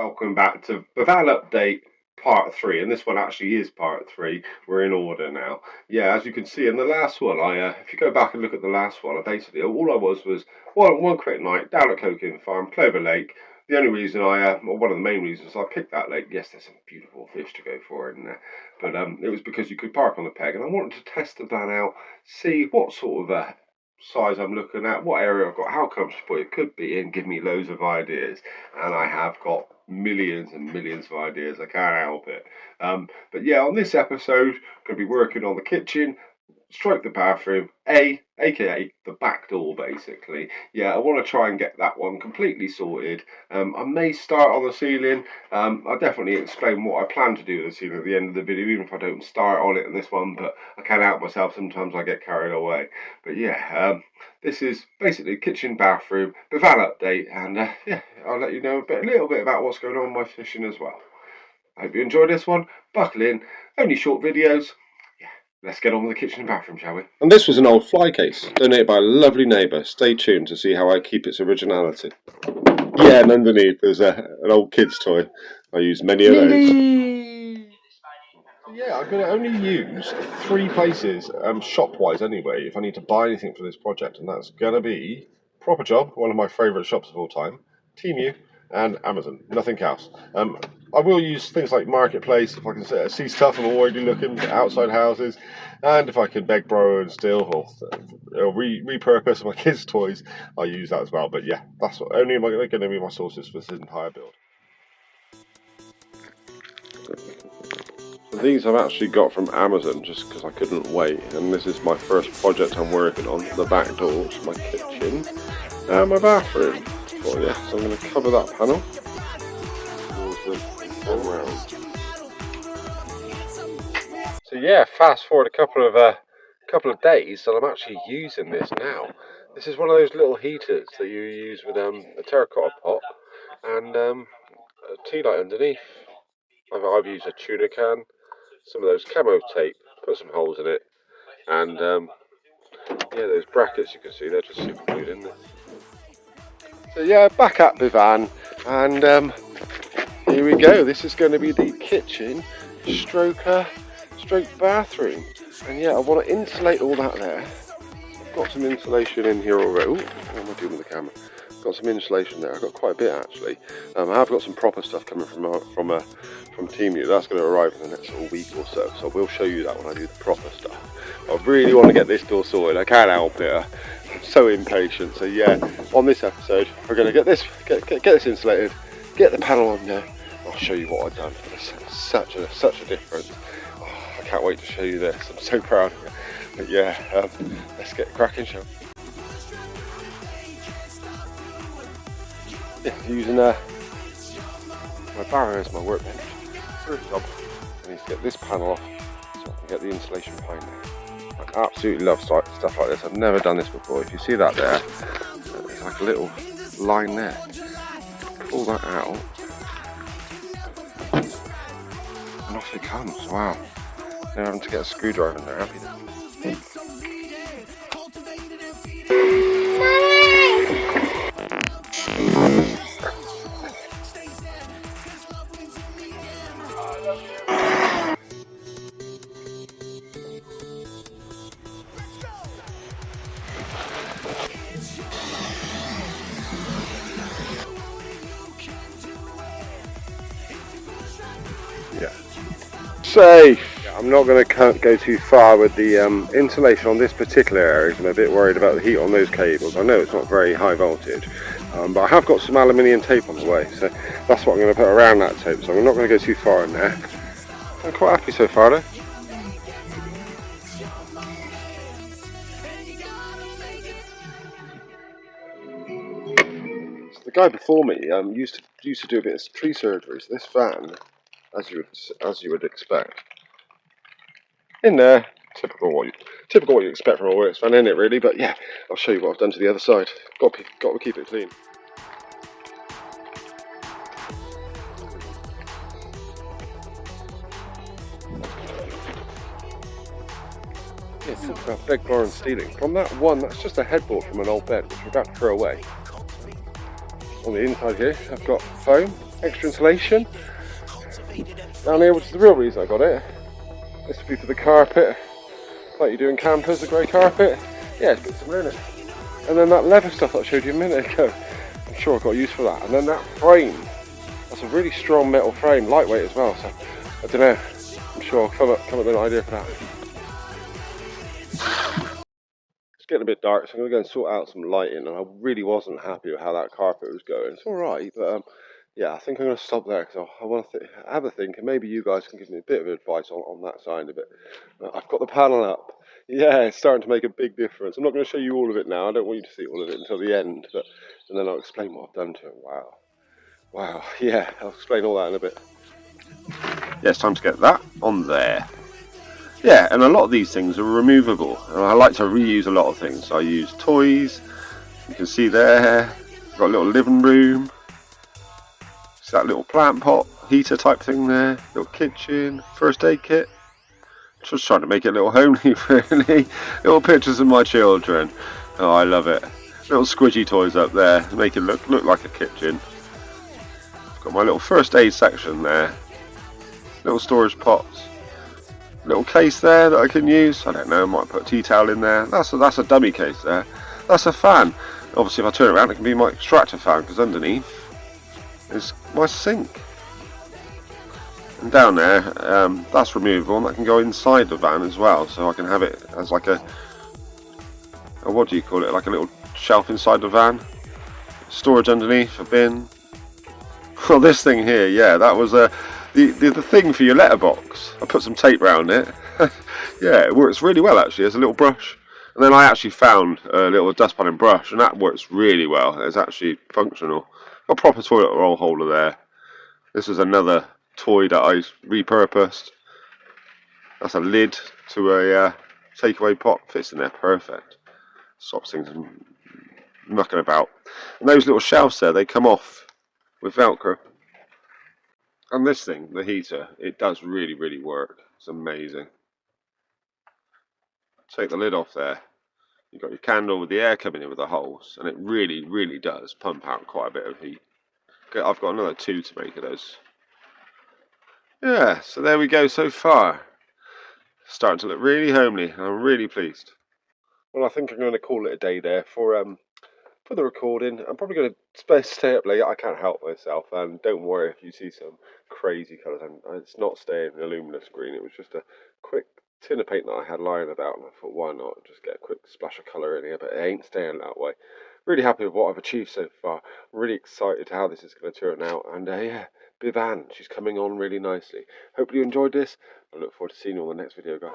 Welcome back to Bivvan Update Part 3, and this one actually is Part 3. We're in order now. Yeah, as you can see in the last one, if you go back and look at the last one, basically all I was one quick night down at Coking Farm, Clover Lake. The only reason one of the main reasons I picked that lake, yes, there's some beautiful fish to go for in there, but it was because you could park on the peg, and I wanted to test the van out, see what sort of size I'm looking at, what area I've got, how comfortable it could be, and give me loads of ideas. And I have got millions and millions of ideas, I can't help it. But yeah, on this episode, I'm going to be working on the kitchen, stroke the bathroom, aka the back door, basically. Yeah, I want to try and get that one completely sorted. I may start on the ceiling. I'll definitely explain what I plan to do with the ceiling at the end of the video, even if I don't start on it in this one, but I can't help myself, sometimes I get carried away. But yeah, this is basically kitchen, bathroom, Bivvan update, and yeah, I'll let you know a little bit about what's going on with my fishing as well. I hope you enjoy this one. Buckle in, only short videos. Let's get on with the kitchen and bathroom, shall we? And this was an old fly case, donated by a lovely neighbour. Stay tuned to see how I keep its originality. Yeah, and underneath there's an old kid's toy. I use many of those. Yeah, I'm going to only use 3 places, shop-wise anyway, if I need to buy anything for this project. And that's going to be Proper Job, one of my favourite shops of all time, Temu, and Amazon. Nothing else. I will use things like Marketplace if I can see stuff I'm already looking at outside houses, and if I can beg, borrow and steal or repurpose my kids' toys, I'll use that as well. But yeah, that's only going to be my sources for this entire build. These I've actually got from Amazon just because I couldn't wait, and this is my first project I'm working on, the back doors, my kitchen, and my bathroom. Oh yeah, so I'm going to cover that panel. So yeah, fast forward a couple of days, and I'm actually using this now. This is one of those little heaters that you use with a terracotta pot and a tea light underneath. I've used a tuna can, some of those camo tape, put some holes in it, and yeah, those brackets you can see, they're just super glued in there. So yeah, back at Bivvan, and here we go. This is going to be the kitchen stroke bathroom, and yeah, I want to insulate all that there. I've got some insulation in here already. Ooh, what am I doing with the camera? Got some insulation there. I've got quite a bit actually. I have got some proper stuff coming from Temu. That's going to arrive in the next little week or so. So we'll show you that when I do the proper stuff. I really want to get this door sorted. I can't help it. I'm so impatient. So yeah, on this episode, we're going to get this insulated, get the panel on there. I'll show you what I've done. It's such a difference. Oh, I can't wait to show you this. I'm so proud of it. But yeah, let's get cracking, shall we? Yeah, using my barrow as my workbench. First job, I need to get this panel off so I can get the insulation behind there. I absolutely love stuff like this. I've never done this before. If you see that there, there's like a little line there. Pull that out, and off it comes. Wow! Now having to get a screwdriver in there, have you? Yeah. Safe. Yeah, I'm not going to go too far with the insulation on this particular area. I'm a bit worried about the heat on those cables. I know it's not very high voltage, but I have got some aluminium tape on the way, so that's what I'm going to put around that tape. So I'm not going to go too far in there. I'm quite happy so far though. So the guy before me used to do a bit of tree surgery. So this van, as you would expect, in there, typical what you expect from a works van, isn't it really? But yeah, I'll show you what I've done to the other side. Got to keep it clean. Yeah, talk about beg, borrowing, stealing. From that one, that's just a headboard from an old bed, which we're about to throw away. On the inside here, I've got foam, extra insulation. Down here, which is the real reason I got it. This would be for the carpet, like you do in campers, the grey carpet. Yeah, it's got some in it. And then that leather stuff that I showed you a minute ago, I'm sure I've got use for that. And then that frame, that's a really strong metal frame, lightweight as well, so I don't know, I'm sure I'll come up with an idea for that. It's getting a bit dark, so I'm going to go and sort out some lighting, and I really wasn't happy with how that carpet was going. It's alright, but yeah, I think I'm going to stop there because I want to have a think, and maybe you guys can give me a bit of advice on that side of it. I've got the panel up. Yeah, it's starting to make a big difference. I'm not going to show you all of it now. I don't want you to see all of it until the end, and then I'll explain what I've done to it. Wow. Yeah, I'll explain all that in a bit. Yeah, it's time to get that on there. Yeah, and a lot of these things are removable, and I like to reuse a lot of things. I use toys. You can see there, got a little living room. See that little plant pot, heater type thing there, little kitchen, first aid kit. Just trying to make it a little homely, really. Little pictures of my children. Oh, I love it. Little squidgy toys up there, make it look like a kitchen. Got my little first aid section there. Little storage pots. Little case there that I can use. I don't know, I might put a tea towel in there. That's a dummy case there. That's a fan. Obviously, if I turn it around, it can be my extractor fan, because underneath is my sink. And down there, that's removable, and that can go inside the van as well, so I can have it as like a what do you call it, like a little shelf inside the van. Storage underneath, a bin. Well, this thing here, yeah, that was the thing for your letterbox. I put some tape around it. Yeah, it works really well actually, as a little brush. And then I actually found a little dustpan and brush, and that works really well. It's actually functional. Got a proper toilet roll holder there. This is another toy that I repurposed. That's a lid to a takeaway pot. Fits in there perfect. Stops things from mucking about. And those little shelves there, they come off with Velcro. And this thing, the heater, it does really work. It's amazing. Take the lid off there. You've got your candle with the air coming in with the holes, and it really does pump out quite a bit of heat. Okay, I've got another 2 to make of those. Yeah, so there we go so far. Starting to look really homely, and I'm really pleased. Well, I think I'm going to call it a day there for the recording. I'm probably going to stay up late. I can't help myself, and don't worry if you see some crazy colours. It's not staying in luminous green. It was just a quick tin of paint that I had lying about, and I thought, why not just get a quick splash of colour in here? But it ain't staying that way. Really happy with what I've achieved so far. I'm really excited how this is going to turn out, and yeah, Bivvan, she's coming on really nicely. Hopefully you enjoyed this. I look forward to seeing you on the next video, guys.